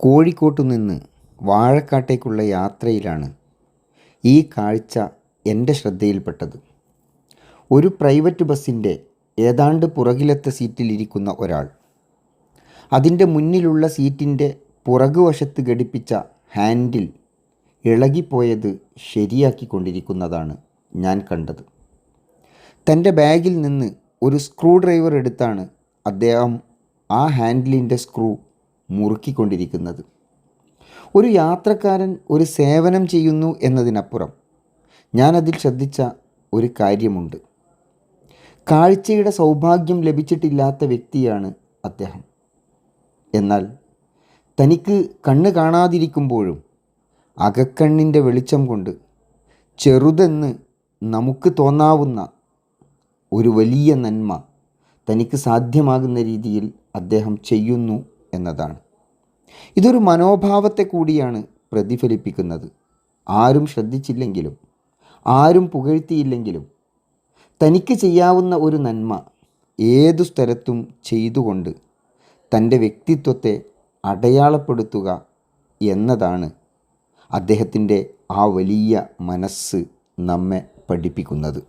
കോഴിക്കോട്ടു നിന്ന് വാഴക്കാട്ടേക്കുള്ള യാത്രയിലാണ് ഈ കാഴ്ച എൻ്റെ ശ്രദ്ധയിൽപ്പെട്ടത്. ഒരു പ്രൈവറ്റ് ബസ്സിൻ്റെ ഏതാണ്ട് പുറകിലത്തെ സീറ്റിലിരിക്കുന്ന ഒരാൾ അതിൻ്റെ മുന്നിലുള്ള സീറ്റിൻ്റെ പുറകുവശത്ത് ഘടിപ്പിച്ച ഹാൻഡിൽ ഇളകിപ്പോയത് ശരിയാക്കിക്കൊണ്ടിരിക്കുന്നതാണ് ഞാൻ കണ്ടത്. തൻ്റെ ബാഗിൽ നിന്ന് ഒരു സ്ക്രൂ ഡ്രൈവർ എടുത്താണ് അദ്ദേഹം ആ ഹാൻഡിലിൻ്റെ സ്ക്രൂ മുറുക്കിക്കൊണ്ടിരിക്കുന്നത്. ഒരു യാത്രക്കാരൻ ഒരു സേവനം ചെയ്യുന്നു എന്നതിനപ്പുറം ഞാനതിൽ ശ്രദ്ധിച്ച ഒരു കാര്യമുണ്ട്. കാഴ്ചയുടെ സൗഭാഗ്യം ലഭിച്ചിട്ടില്ലാത്ത വ്യക്തിയാണ് അദ്ദേഹം. എന്നാൽ തനിക്ക് കണ്ണ് കാണാതിരിക്കുമ്പോഴും അകക്കണ്ണിൻ്റെ വെളിച്ചം കൊണ്ട് ചെറുതെന്ന് നമുക്ക് തോന്നാവുന്ന ഒരു വലിയ നന്മ തനിക്ക് സാധ്യമാകുന്ന രീതിയിൽ അദ്ദേഹം ചെയ്യുന്നു എന്നതാണ്. ഇതൊരു മനോഭാവത്തെ കൂടിയാണ് പ്രതിഫലിപ്പിക്കുന്നത്. ആരും ശ്രദ്ധിച്ചില്ലെങ്കിലും ആരും പുകഴ്ത്തിയില്ലെങ്കിലും തനിക്ക് ചെയ്യാവുന്ന ഒരു നന്മ ഏതു സ്ഥലത്തും ചെയ്തുകൊണ്ട് തൻ്റെ വ്യക്തിത്വത്തെ അടയാളപ്പെടുത്തുക എന്നതാണ് അദ്ദേഹത്തിൻ്റെ ആ വലിയ മനസ്സ് നമ്മെ പഠിപ്പിക്കുന്നത്.